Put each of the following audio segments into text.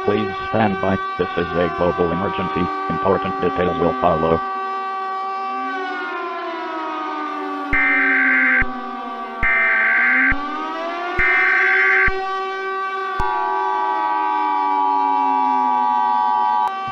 Please stand by. This is a global emergency. Important details will follow.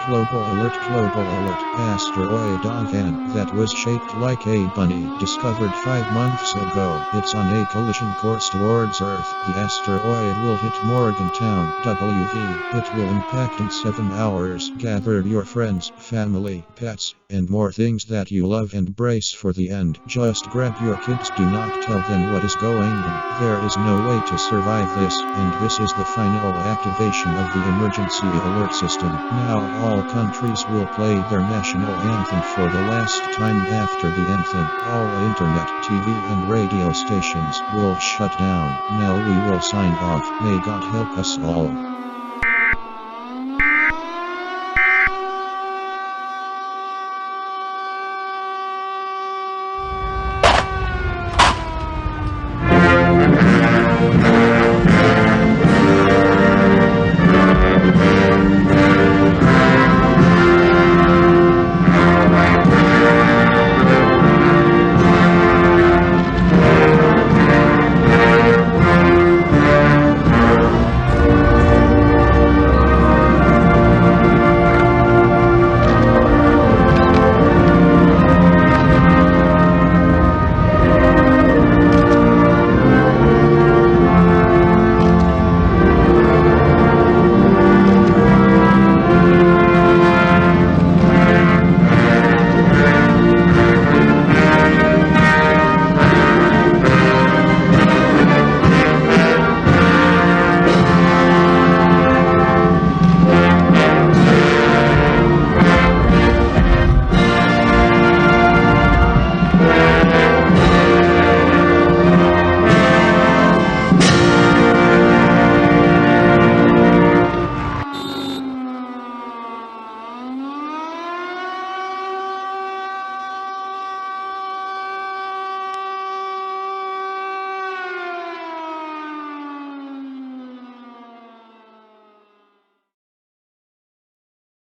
Global alert, global alert. Asteroid Dovşan that was shaped like a bunny discovered 5 months ago. It's on a collision course towards Earth. The asteroid will hit Morgantown, WV. It will impact in 7 hours. Gather your friends, family, pets, and more things that you love and brace for the end. Just grab your kids, do not tell them what is going on. There is no way to survive this, and this is the final activation of the emergency alert system. Now all countries will play their national anthem for the last time. After the anthem, all internet, TV and radio stations will shut down. Now we will sign off. May God help us all.